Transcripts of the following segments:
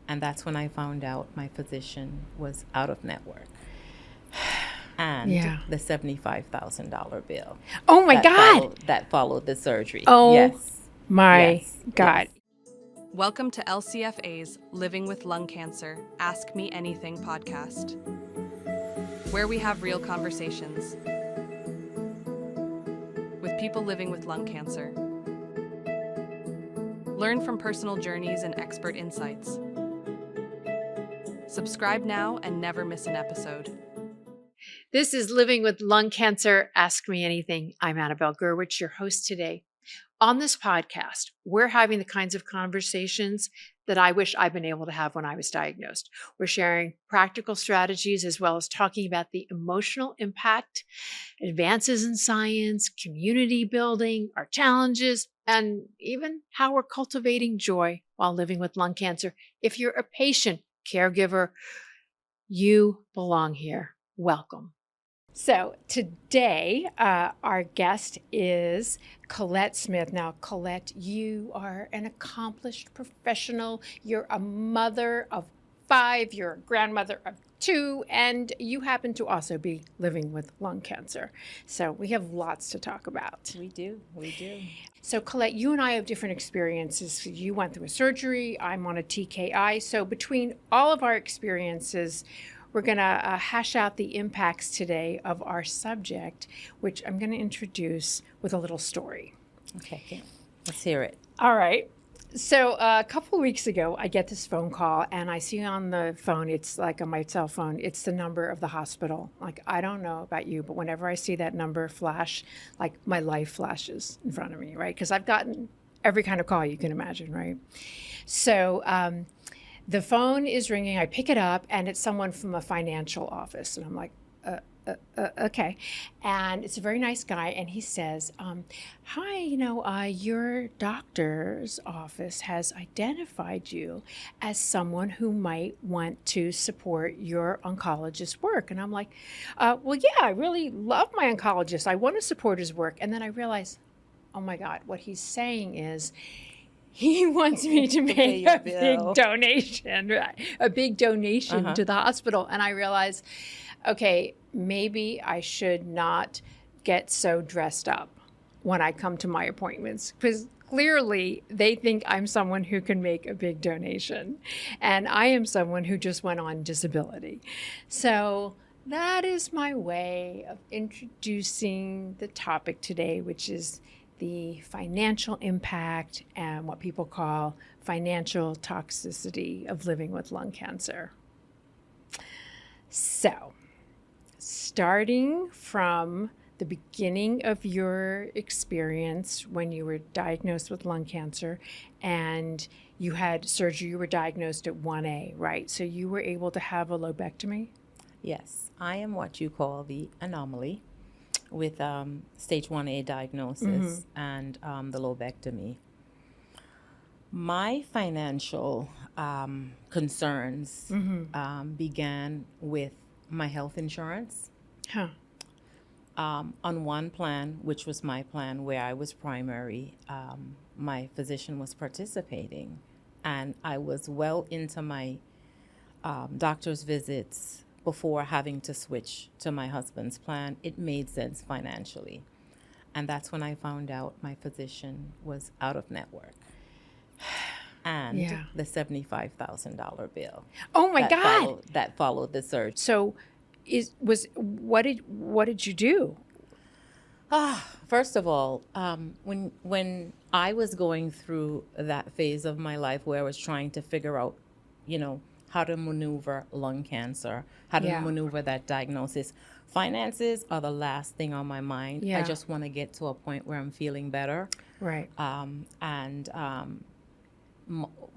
And that's when I found out my physician was out of network. And Yeah. the $75,000 bill. Oh my God. That followed the surgery. Oh Yes. my Yes. God. Yes. Welcome to LCFA's Living with Lung Cancer, Ask Me Anything podcast, where we have real conversations with people living with lung cancer. Learn from personal journeys and expert insights. Subscribe now and never miss an episode. This is Living with Lung Cancer, Ask Me Anything. I'm Annabelle Gurwitch, your host today. On this podcast, we're having the kinds of conversations that I wish I'd been able to have when I was diagnosed. We're sharing practical strategies as well as talking about the emotional impact, advances in science, community building, our challenges, and even how we're cultivating joy while living with lung cancer. If you're a patient, caregiver, you belong here. Welcome. So today, our guest is Colette Smith. Now, Colette, you are an accomplished professional. You're a mother of 5, you're a grandmother of 2, and you happen to also be living with lung cancer. So we have lots to talk about. We do. So Colette, you and I have different experiences. You went through a surgery, I'm on a TKI. So between all of our experiences, we're going to hash out the impacts today of our subject, which I'm going to introduce with a little story. Okay. Let's hear it. All right. So a couple of weeks ago, I get this phone call, and I see on the phone, it's like on my cell phone, it's the number of the hospital. Like, I don't know about you, but whenever I see that number flash, like my life flashes in front of me, right? Because I've gotten every kind of call you can imagine, right? So the phone is ringing. I pick it up, and it's someone from a financial office. And I'm like, okay. And it's a very nice guy. And he says, hi, your doctor's office has identified you as someone who might want to support your oncologist's work. And I'm like, well, yeah, I really love my oncologist. I want to support his work. And then I realize, oh my God, what he's saying is, he wants me to make a big donation to the hospital. And I realized, okay, maybe I should not get so dressed up when I come to my appointments, because clearly they think I'm someone who can make a big donation. And I am someone who just went on disability. So that is my way of introducing the topic today, which is the financial impact and what people call financial toxicity of living with lung cancer. So, starting from the beginning of your experience when you were diagnosed with lung cancer and you had surgery, you were diagnosed at 1A, right? So you were able to have a lobectomy? Yes. I am what you call the anomaly, with stage 1A diagnosis and the lobectomy. My financial concerns began with my health insurance. On one plan, which was my plan where I was primary, my physician was participating, and I was well into my doctor's visits before having to switch to my husband's plan. It made sense financially. And that's when I found out my physician was out of network. And the $75,000 bill. Oh my God. That followed the surgery. So what did you do? First of all, when I was going through that phase of my life where I was trying to figure out, how to maneuver lung cancer, how to maneuver that diagnosis. Finances are the last thing on my mind. Yeah. I just want to get to a point where I'm feeling better. Right.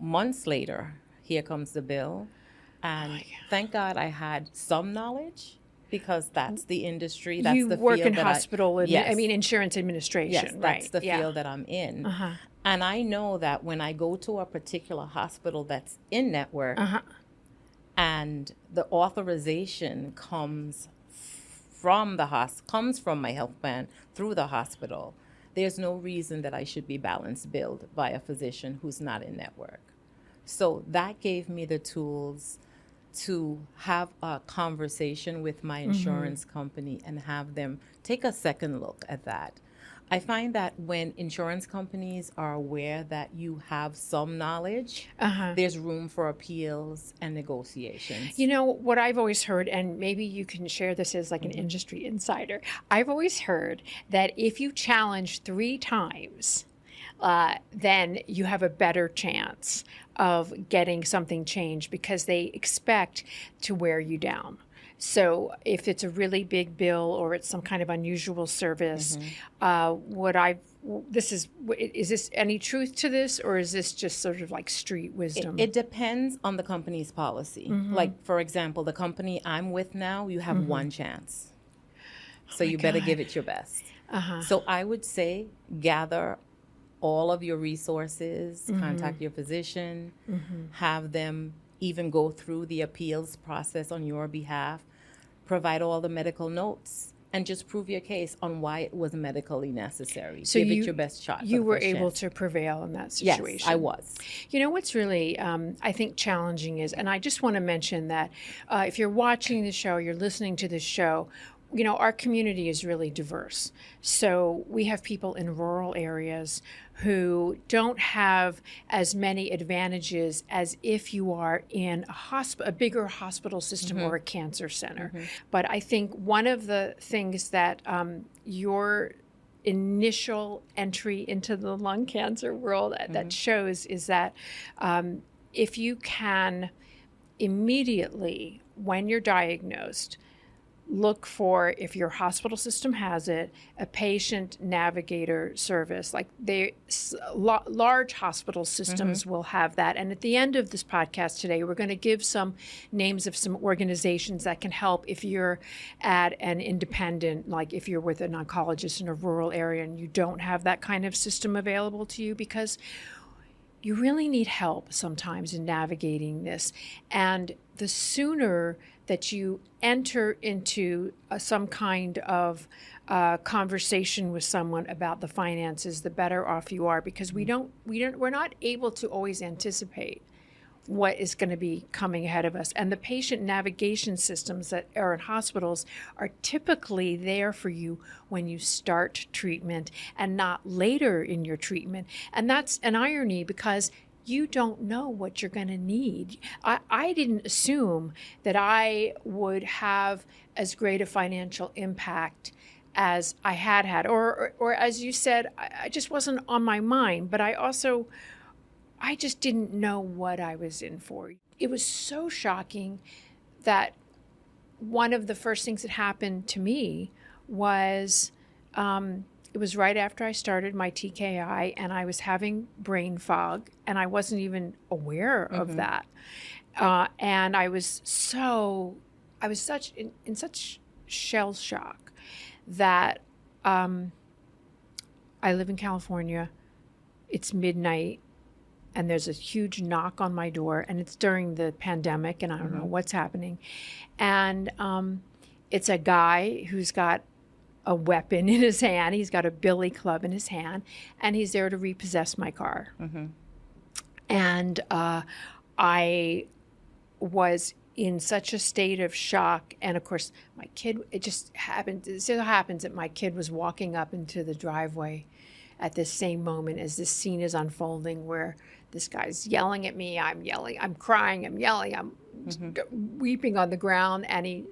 Months later, here comes the bill. And thank God I had some knowledge, because that's the industry, that's you the work field in that hospital, insurance administration. Yes, that's right. the field that I'm in. And I know that when I go to a particular hospital that's in network, and the authorization comes from my health plan through the hospital, there's no reason that I should be balance billed by a physician who's not in network. So that gave me the tools to have a conversation with my insurance company and have them take a second look at that. I find that when insurance companies are aware that you have some knowledge, there's room for appeals and negotiations. You know, what I've always heard, and maybe you can share this as like an industry insider, I've always heard that if you challenge 3 times, then you have a better chance of getting something changed because they expect to wear you down. So if it's a really big bill or it's some kind of unusual service, is this any truth to this, or is this just sort of like street wisdom? It depends on the company's policy. Like, for example, the company I'm with now, you have one chance. So you better give it your best. So I would say gather all of your resources, contact your physician, have them even go through the appeals process on your behalf, provide all the medical notes, and just prove your case on why it was medically necessary. So give it your best shot. You were able to prevail in that situation. Yes, I was. You know what's really, I think, challenging is, and I just want to mention that if you're watching the show, you're listening to the show, you know, our community is really diverse. So we have people in rural areas who don't have as many advantages as if you are in a bigger hospital system or a cancer center. But I think one of the things that your initial entry into the lung cancer world that shows is that if you can immediately, when you're diagnosed, look for, if your hospital system has it, a patient navigator service. Like large hospital systems will have that. And at the end of this podcast today, we're going to give some names of some organizations that can help if you're at an independent, like if you're with an oncologist in a rural area and you don't have that kind of system available to you, because you really need help sometimes in navigating this. And the sooner that you enter into some kind of conversation with someone about the finances, the better off you are, because we're not able to always anticipate what is going to be coming ahead of us. And the patient navigation systems that are in hospitals are typically there for you when you start treatment and not later in your treatment. And that's an irony, because you don't know what you're going to need. I didn't assume that I would have as great a financial impact as I had, or as you said, I just wasn't on my mind, but I just didn't know what I was in for. It was so shocking that one of the first things that happened to me was, it was right after I started my TKI, and I was having brain fog, and I wasn't even aware of that. And I was in such shell shock that I live in California. It's midnight, and there's a huge knock on my door, and it's during the pandemic, and I don't know what's happening. And it's a guy who's got a weapon in his hand. He's got a billy club in his hand, and he's there to repossess my car. And I was in such a state of shock. And of course, my kid, it so happens that my kid was walking up into the driveway at this same moment as this scene is unfolding, where this guy's yelling at me, I'm yelling, I'm crying, I'm yelling, I'm weeping on the ground, and he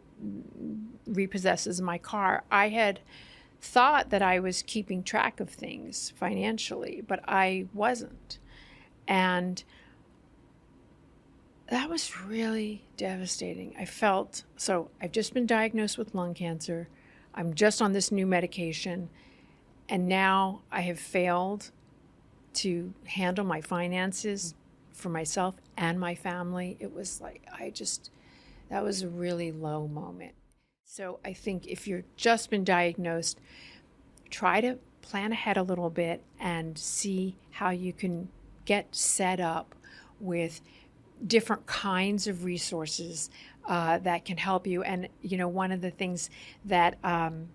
repossesses my car. I had thought that I was keeping track of things financially, but I wasn't. And that was really devastating. I've just been diagnosed with lung cancer. I'm just on this new medication, and now I have failed to handle my finances for myself and my family. It was like, that was a really low moment. So I think if you've just been diagnosed, try to plan ahead a little bit and see how you can get set up with different kinds of resources that can help you. And, you know, one of the things that I'm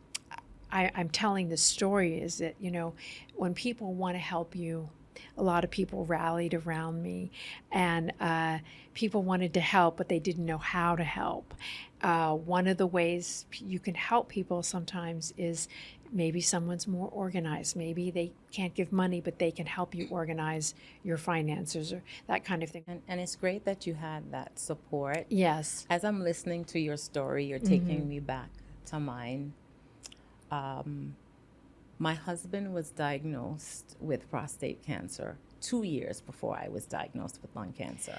telling this story is that, you know, when people want to help you, a lot of people rallied around me, and people wanted to help, but they didn't know how to help. One of the ways you can help people sometimes is maybe someone's more organized. Maybe they can't give money, but they can help you organize your finances or that kind of thing. And it's great that you had that support. Yes. As I'm listening to your story, you're taking me back to mine. My husband was diagnosed with prostate cancer 2 years before I was diagnosed with lung cancer.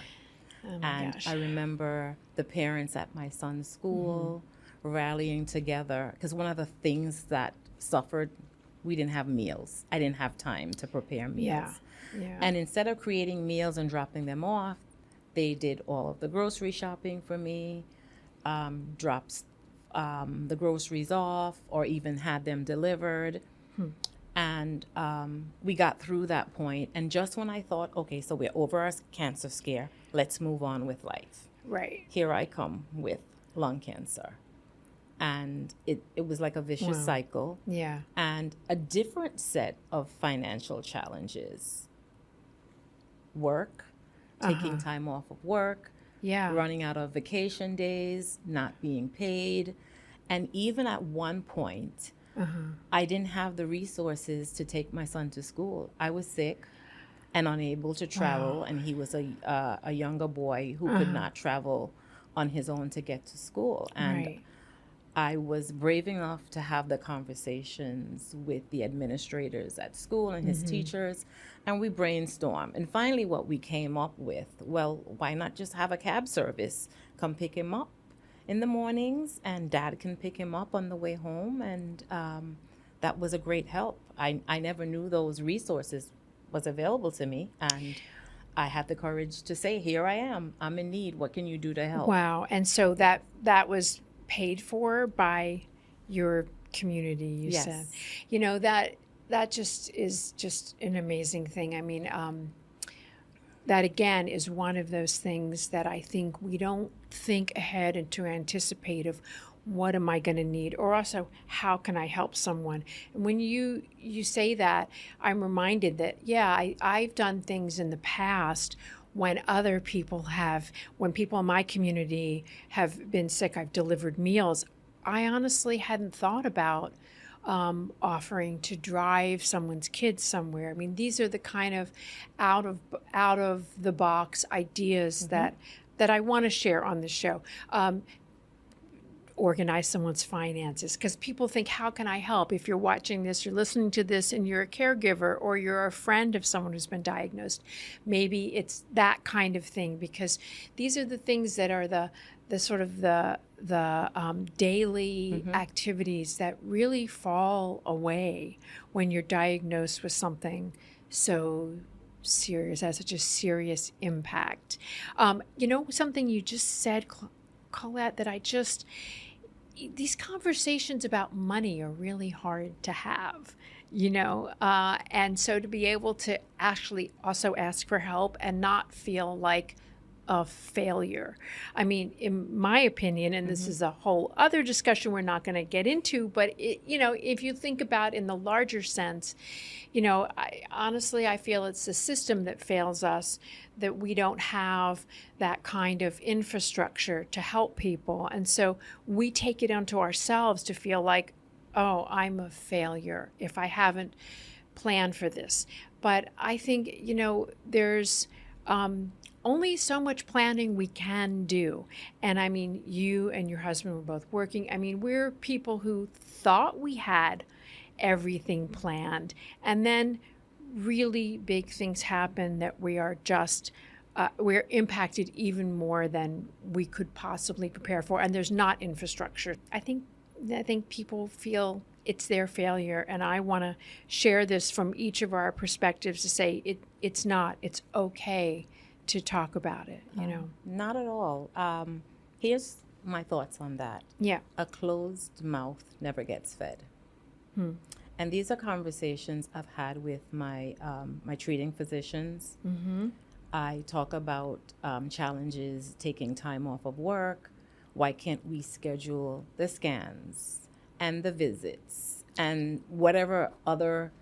Oh my And gosh. I remember the parents at my son's school rallying together, because one of the things that suffered, we didn't have meals. I didn't have time to prepare meals. Yeah. And instead of creating meals and dropping them off, they did all of the grocery shopping for me, dropped the groceries off, or even had them delivered. And we got through that point. And just when I thought, okay, so we're over our cancer scare, let's move on with life. Right. Here I come with lung cancer. And it was like a vicious Wow. cycle. Yeah. And a different set of financial challenges. Work, taking time off of work, Yeah. running out of vacation days, not being paid. And even at one point, I didn't have the resources to take my son to school. I was sick and unable to travel, and he was a younger boy who could not travel on his own to get to school. And Right. I was brave enough to have the conversations with the administrators at school and his teachers, and we brainstormed. And finally, what we came up with, well, why not just have a cab service come pick him up in the mornings, and Dad can pick him up on the way home, and that was a great help. I never knew those resources was available to me, and I had the courage to say, here I am, I'm in need, what can you do to help? Wow. And so that was paid for by your community, you Yes. said. You know, that just is just an amazing thing. I mean, that again is one of those things that I think we don't think ahead and to anticipate of what am I going to need, or also how can I help someone. And when you say that, I'm reminded that I've done things in the past when other people when people in my community have been sick, I've delivered meals. I honestly hadn't thought about offering to drive someone's kids somewhere. I mean, these are the kind of out of the box ideas that I want to share on the show. Organize someone's finances, because people think, how can I help? If you're watching this, you're listening to this, and you're a caregiver or you're a friend of someone who's been diagnosed, maybe it's that kind of thing, because these are the things that are the sort of the daily activities that really fall away when you're diagnosed with something so serious, has such a serious impact. You know, something you just said, Colette, that these conversations about money are really hard to have, you know, and so to be able to actually also ask for help and not feel like a failure. I mean, in my opinion, and this is a whole other discussion we're not going to get into, but you know, if you think about in the larger sense, you know, I feel it's the system that fails us, that we don't have that kind of infrastructure to help people. And so we take it onto ourselves to feel like, oh, I'm a failure if I haven't planned for this. But I think, you know, there's only so much planning we can do. And I mean, you and your husband were both working. I mean, we're people who thought we had everything planned, and then really big things happen that we are just we're impacted even more than we could possibly prepare for, and there's not infrastructure. I think people feel it's their failure, and I want to share this from each of our perspectives to say it's not. It's okay to talk about it, you know. Not at all. Here's my thoughts on that. Yeah. A closed mouth never gets fed. And these are conversations I've had with my my treating physicians. I talk about challenges taking time off of work. Why can't we schedule the scans and the visits and whatever other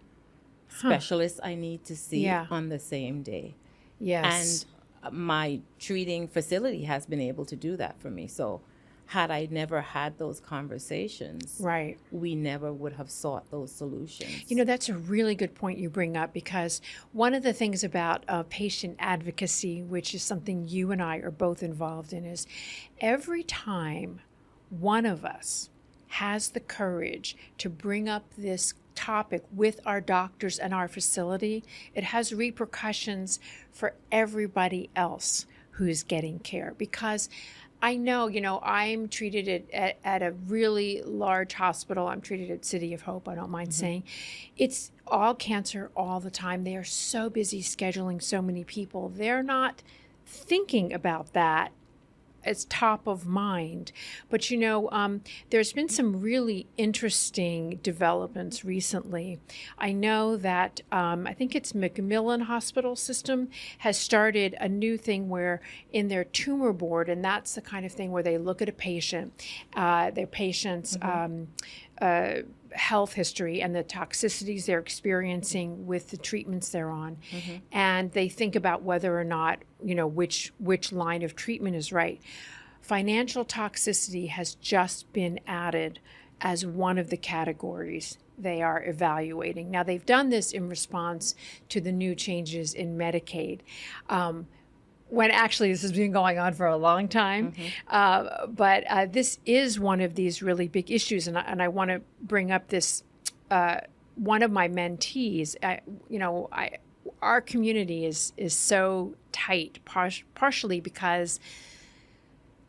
specialists I need to see Yeah. on the same day. Yes. And my treating facility has been able to do that for me. So had I never had those conversations, Right. we never would have sought those solutions. You know, that's a really good point you bring up, because one of the things about patient advocacy, which is something you and I are both involved in, is every time one of us has the courage to bring up this topic with our doctors and our facility, it has repercussions for everybody else who's getting care. Because I know, I'm treated at a really large hospital. I'm treated at City of Hope, I don't mind saying. It's all cancer all the time. They are so busy scheduling so many people. They're not thinking about that as top of mind. But, there's been some really interesting developments recently. I know that I think it's McMillan Hospital System has started a new thing where in their tumor board, and that's the kind of thing where they look at a patient, their patient's health history and the toxicities they're experiencing with the treatments they're on. And they think about whether or not, which line of treatment is right. Financial toxicity has just been added as one of the categories they are evaluating. Now, they've done this in response to the new changes in Medicaid. When actually this has been going on for a long time. But this is one of these really big issues. And I want to bring up this, one of my mentees, our community is so tight, partially because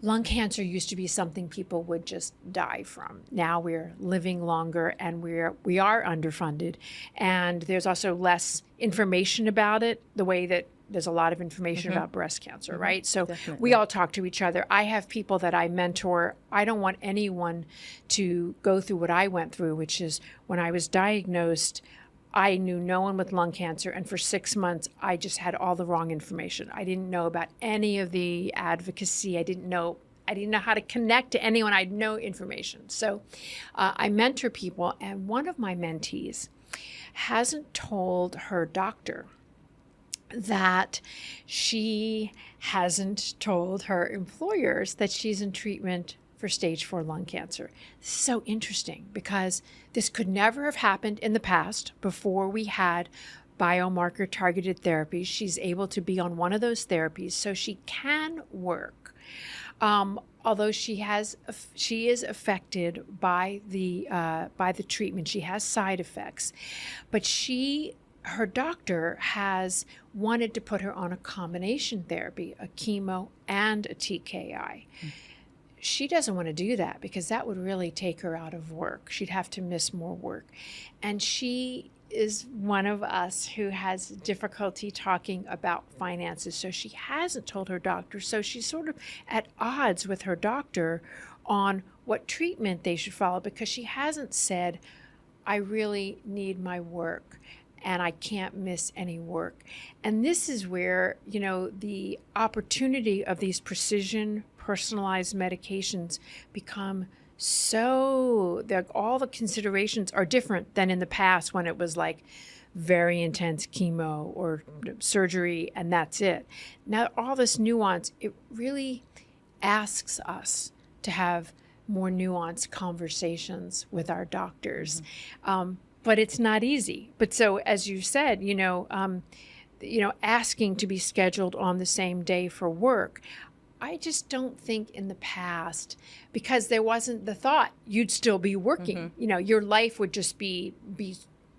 lung cancer used to be something people would just die from. Now we're living longer and we are underfunded. And there's also less information about it, the way that there's a lot of information about breast cancer, right? So we all talk to each other. I have people that I mentor. I don't want anyone to go through what I went through, which is when I was diagnosed, I knew no one with lung cancer. And for 6 months, I just had all the wrong information. I didn't know about any of the advocacy. I didn't know how to connect to anyone. I had no information. So I mentor people. And one of my mentees hasn't told her doctor that she hasn't told her employers that she's in treatment for stage 4 lung cancer. This is so interesting because this could never have happened in the past before we had biomarker targeted therapy. She's able to be on one of those therapies so she can work. Although she is affected by the treatment. She has side effects, but her doctor has wanted to put her on a combination therapy, a chemo and a TKI. She doesn't want to do that because that would really take her out of work. She'd have to miss more work. And she is one of us who has difficulty talking about finances. So she hasn't told her doctor. So she's sort of at odds with her doctor on what treatment they should follow because she hasn't said, I really need my work and I can't miss any work. And this is where, the opportunity of these precision personalized medications become all the considerations are different than in the past when it was like very intense chemo or surgery and that's it. Now, all this nuance, it really asks us to have more nuanced conversations with our doctors. But it's not easy. But so, as you said, asking to be scheduled on the same day for work, I just don't think in the past, because there wasn't the thought you'd still be working. Your life would just be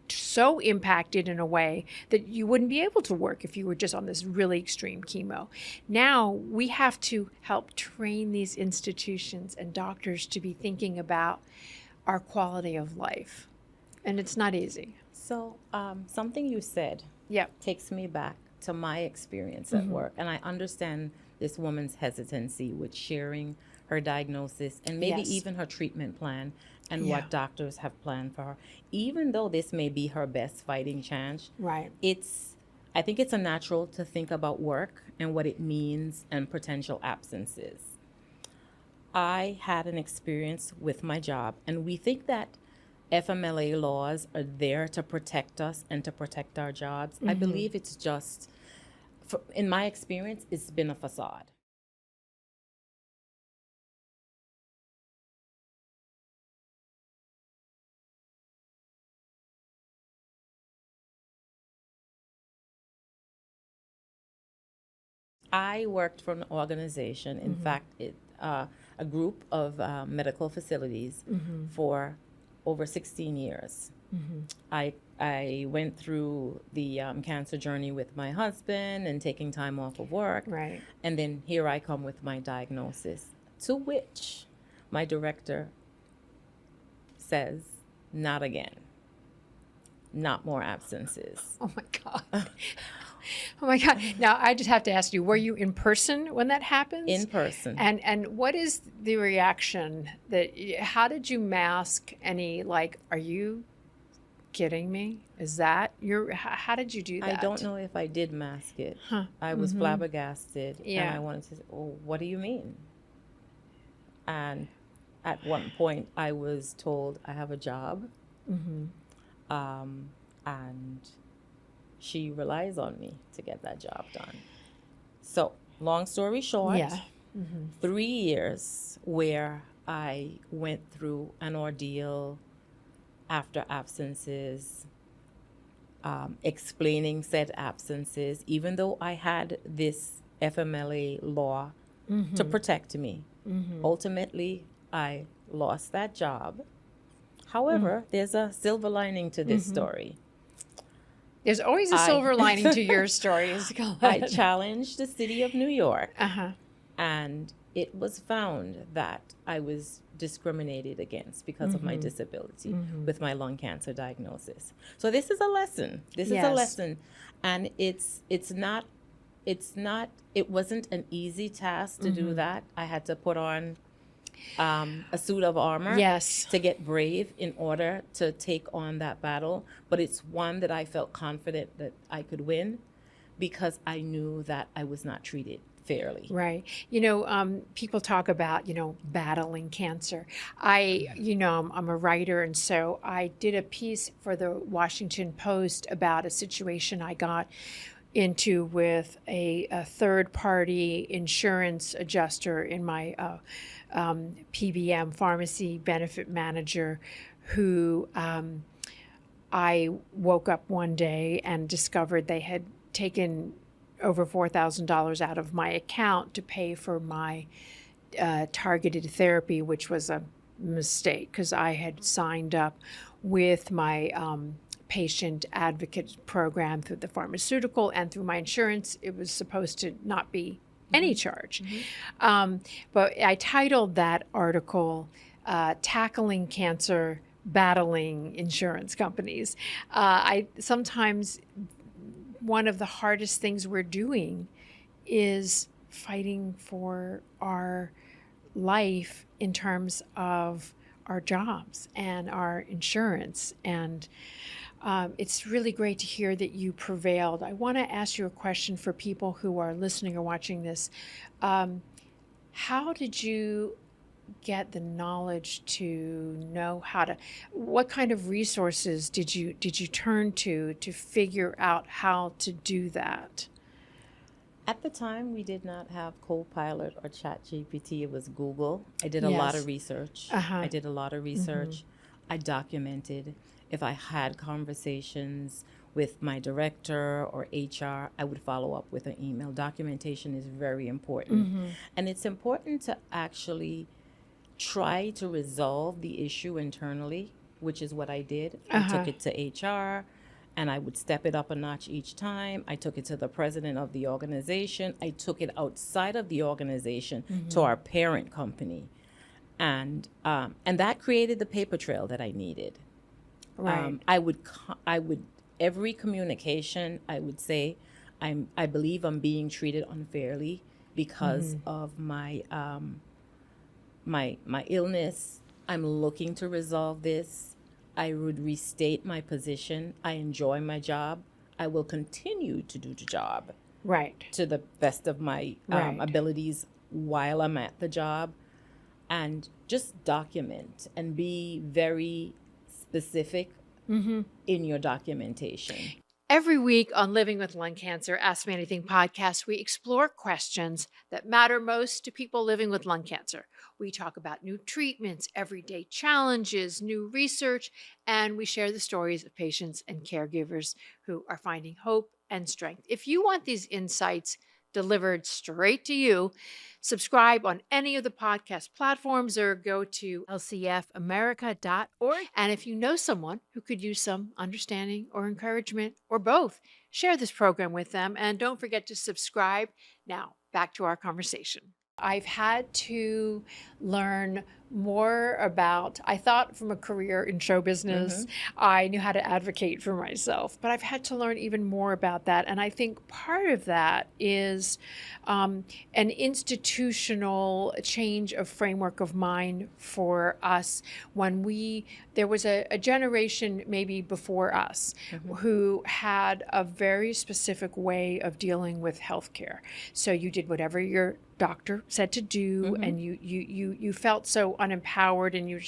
so impacted in a way that you wouldn't be able to work if you were just on this really extreme chemo. Now we have to help train these institutions and doctors to be thinking about our quality of life. And it's not easy. So something you said takes me back to my experience at work. And I understand this woman's hesitancy with sharing her diagnosis and maybe even her treatment plan and what doctors have planned for her. Even though this may be her best fighting chance, right? I think it's a natural to think about work and what it means and potential absences. I had an experience with my job, and we think that FMLA laws are there to protect us and to protect our jobs. I believe it's just, in my experience, it's been a facade. I worked for an organization, in fact, a group of medical facilities for over 16 years. I went through the cancer journey with my husband and taking time off of work. Right. And then here I come with my diagnosis, to which my director says, not again. Not more absences. Oh my God. Oh my God. Now I just have to ask you, were you in person when that happens? In person. And what is the reaction how did you mask any, like, are you kidding me? Is that how did you do that? I don't know if I did mask it. Huh. I was flabbergasted. Yeah. And I wanted to say, oh, what do you mean? And at one point I was told I have a job. And she relies on me to get that job done. So, long story short, Yeah. 3 years where I went through an ordeal after absences, explaining said absences, even though I had this FMLA law to protect me. Ultimately, I lost that job. However, there's a silver lining to this story. There's always a silver lining to your stories. I challenged the city of New York, Uh-huh. and it was found that I was discriminated against because of my disability with my lung cancer diagnosis. So this is a lesson. This is a Yes. lesson, and it wasn't an easy task to do that. I had to put on a suit of armor Yes. to get brave in order to take on that battle. But it's one that I felt confident that I could win because I knew that I was not treated fairly. Right. People talk about, battling cancer. I'm a writer, and so I did a piece for the Washington Post about a situation I got into with a third-party insurance adjuster in my PBM, pharmacy benefit manager, who I woke up one day and discovered they had taken over $4,000 out of my account to pay for my targeted therapy, which was a mistake because I had signed up with my patient advocate program through the pharmaceutical and through my insurance. It was supposed to not be any charge. But I titled that article, Tackling Cancer, Battling Insurance Companies. Sometimes one of the hardest things we're doing is fighting for our life in terms of our jobs and our insurance. And it's really great to hear that you prevailed. I want to ask you a question for people who are listening or watching this. How did you get the knowledge to know what kind of resources did you turn to figure out how to do that? At the time, we did not have Copilot or ChatGPT. It was Google. I did a lot of research. I did a lot of research. I documented. If I had conversations with my director or HR, I would follow up with an email. Documentation is very important. And it's important to actually try to resolve the issue internally, which is what I did. I took it to HR, and I would step it up a notch each time. I took it to the president of the organization. I took it outside of the organization to our parent company. And that created the paper trail that I needed. Right. I would every communication, I would say, I believe I'm being treated unfairly because of my my illness. I'm looking to resolve this. I would restate my position. I enjoy my job. I will continue to do the job to the best of my abilities while I'm at the job, and just document and be very specific in your documentation. Every week on Living with Lung Cancer, Ask Me Anything podcast, we explore questions that matter most to people living with lung cancer. We talk about new treatments, everyday challenges, new research, and we share the stories of patients and caregivers who are finding hope and strength. If you want these insights delivered straight to you, subscribe on any of the podcast platforms or go to lcfamerica.org. And if you know someone who could use some understanding or encouragement or both, share this program with them. And don't forget to subscribe. Now, back to our conversation. I've had to learn more about, I thought from a career in show business, I knew how to advocate for myself, but I've had to learn even more about that. And I think part of that is an institutional change of framework of mind for us when there was a generation maybe before us who had a very specific way of dealing with healthcare. So you did whatever your doctor said to do, and you felt so unempowered, and you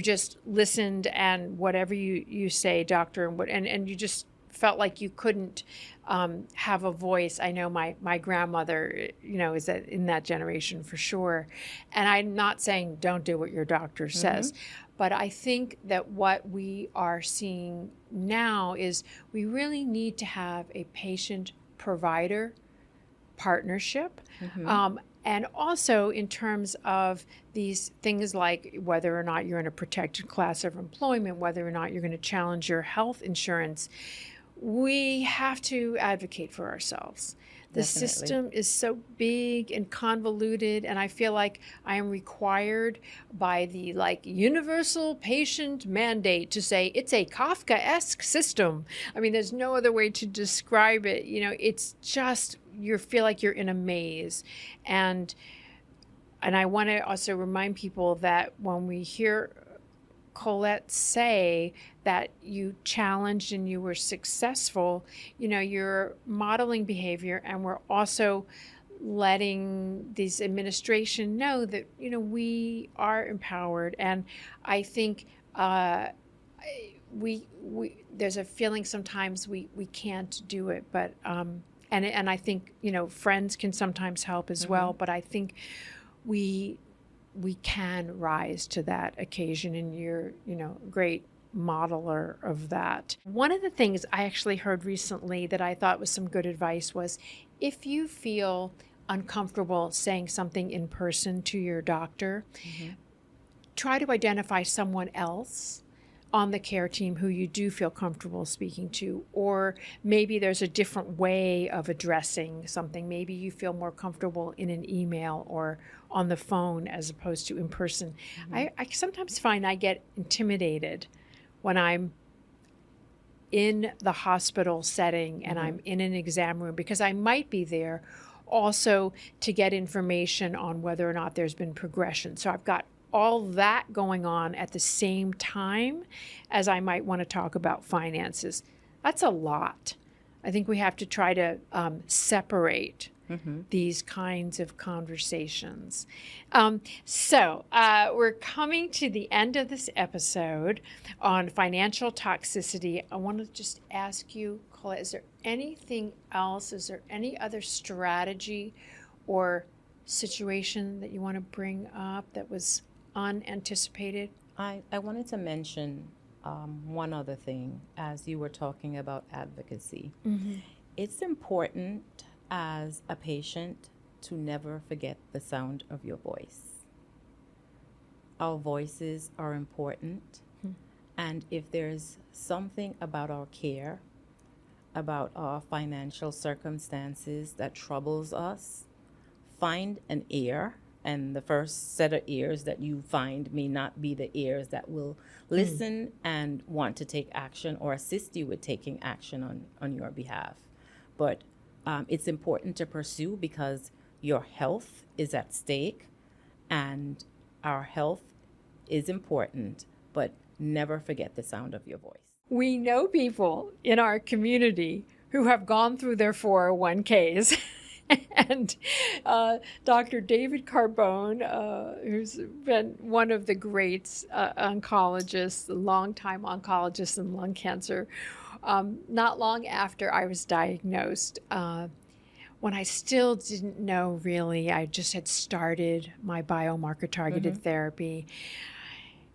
just listened, and whatever you say, doctor, and you just felt like you couldn't have a voice. I know my grandmother, is in that generation for sure. And I'm not saying don't do what your doctor says, but I think that what we are seeing now is we really need to have a patient-provider partnership. And also in terms of these things like whether or not you're in a protected class of employment, whether or not you're going to challenge your health insurance, we have to advocate for ourselves. The system is so big and convoluted, and I feel like I am required by the universal patient mandate to say it's a Kafkaesque system. I mean, there's no other way to describe it. It's just, you feel like you're in a maze. And I want to also remind people that when we hear Colette say that you challenged and you were successful, you're modeling behavior, and we're also letting this administration know that, we are empowered. And I think we there's a feeling sometimes we can't do it, but and I think, friends can sometimes help as well, but I think we can rise to that occasion, and you're, great modeler of that. One of the things I actually heard recently that I thought was some good advice was, if you feel uncomfortable saying something in person to your doctor, try to identify someone else on the care team who you do feel comfortable speaking to, or maybe there's a different way of addressing something. Maybe you feel more comfortable in an email or on the phone as opposed to in person. I sometimes find I get intimidated when I'm in the hospital setting and I'm in an exam room, because I might be there also to get information on whether or not there's been progression. So I've got all that going on at the same time as I might want to talk about finances. That's a lot. I think we have to try to separate these kinds of conversations. So we're coming to the end of this episode on financial toxicity. I want to just ask you, Colette, is there anything else? Is there any other strategy or situation that you want to bring up that was unanticipated? I wanted to mention one other thing as you were talking about advocacy. It's important as a patient to never forget the sound of your voice. Our voices are important, and if there's something about our care, about our financial circumstances that troubles us, find an ear. And the first set of ears that you find may not be the ears that will listen and want to take action or assist you with taking action on your behalf. But it's important to pursue, because your health is at stake, and our health is important, but never forget the sound of your voice. We know people in our community who have gone through their 401ks And Dr. David Carbone, who's been one of the greats oncologists, longtime oncologist in lung cancer, not long after I was diagnosed, when I still didn't know really, I just had started my biomarker targeted therapy.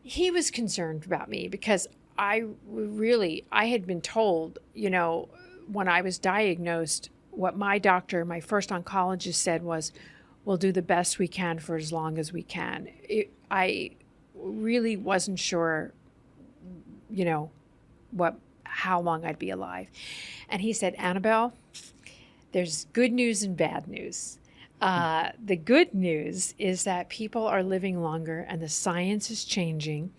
He was concerned about me because I had been told, when I was diagnosed, what my doctor, my first oncologist said was, we'll do the best we can for as long as we can. I really wasn't sure, how long I'd be alive. And he said, Annabelle, there's good news and bad news. The good news is that people are living longer and the science is changing.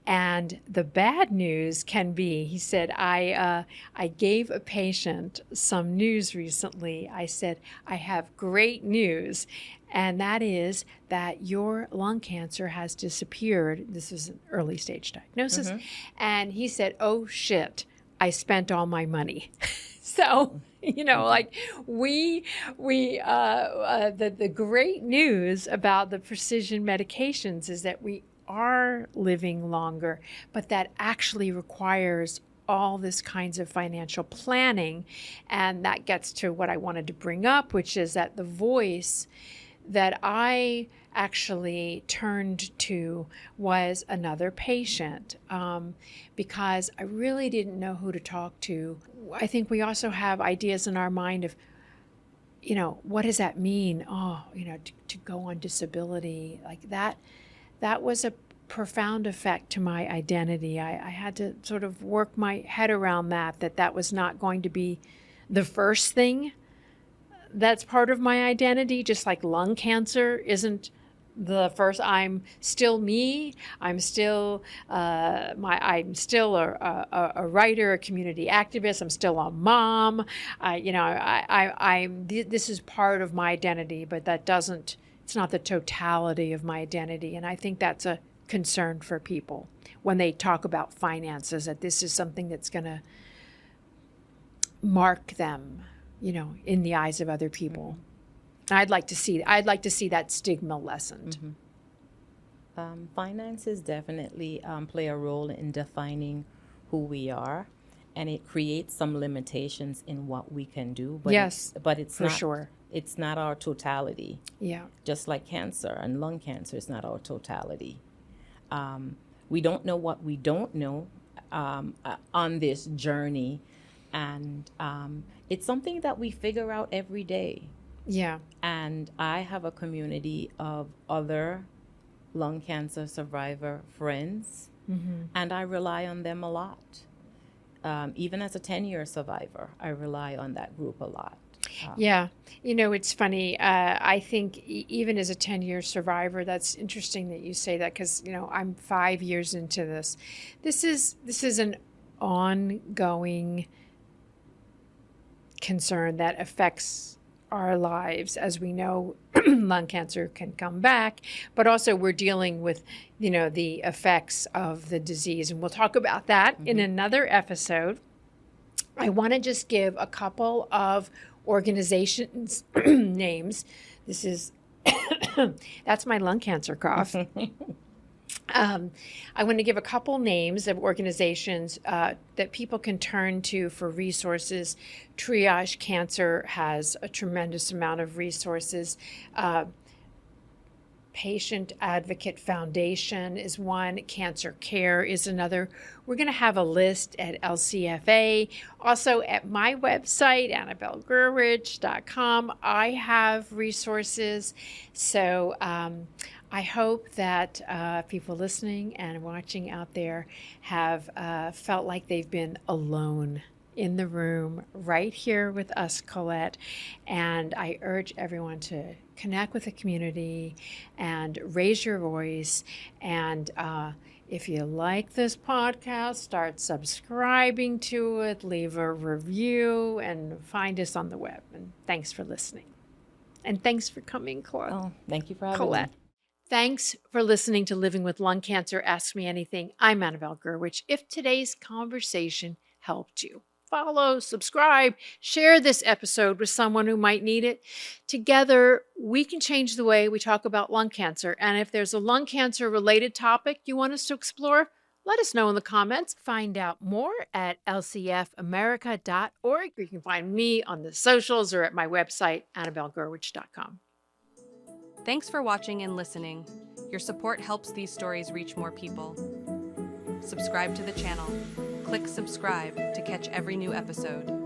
And the bad news can be, he said, I gave a patient some news recently. I said, I have great news, and that is that your lung cancer has disappeared. This is an early stage diagnosis. And he said, oh shit, I spent all my money. So, the great news about the precision medications is that we are living longer, but that actually requires all this kinds of financial planning. And that gets to what I wanted to bring up, which is that the voice that I actually turned to was another patient, because I really didn't know who to talk to. I think we also have ideas in our mind of, what does that mean? Oh, to go on disability like that. That was a profound effect to my identity. I had to sort of work my head around that was not going to be the first thing that's part of my identity, just like lung cancer isn't the first. I'm still me. I'm still a writer, a community activist. I'm still a mom. This is part of my identity, but it's not the totality of my identity. And I think that's a concern for people when they talk about finances, that this is something that's going to mark them, in the eyes of other people. I'd like to see that stigma lessened. Finances definitely play a role in defining who we are, and it creates some limitations in what we can do. But yes, it's for not, sure. It's not our totality. Yeah. Just like cancer and lung cancer is not our totality. We don't know what we don't know on this journey, and it's something that we figure out every day. Yeah. And I have a community of other lung cancer survivor friends, and I rely on them a lot. Even as a 10-year survivor, I rely on that group a lot. Yeah. It's funny. I think even as a 10-year survivor, that's interesting that you say that, because, I'm 5 years into this. This is an ongoing concern that affects our lives. As we know, lung cancer can come back, but also we're dealing with, the effects of the disease. And we'll talk about that in another episode. I want to just give a couple of organizations names. This is, that's my lung cancer cough. I want to give a couple names of organizations that people can turn to for resources. Triage Cancer has a tremendous amount of resources. Patient Advocate Foundation is one. Cancer Care is another. We're going to have a list at LCFA. Also at my website, AnnabelleGurwitch.com, I have resources. So I hope that people listening and watching out there have felt like they've been alone in the room right here with us, Colette. And I urge everyone to connect with the community and raise your voice. And if you like this podcast, start subscribing to it, leave a review, and find us on the web. And thanks for listening. And thanks for coming, Colette. Oh, thank you for having Colette. me. Thanks for listening to Living with Lung Cancer. Ask Me Anything. I'm Annabelle Gurwitch. If today's conversation helped you, follow, subscribe, share this episode with someone who might need it. Together, we can change the way we talk about lung cancer. And if there's a lung cancer related topic you want us to explore, let us know in the comments. Find out more at lcfamerica.org. You can find me on the socials or at my website, annabellegurwitch.com. Thanks for watching and listening. Your support helps these stories reach more people. Subscribe to the channel. Click subscribe to catch every new episode.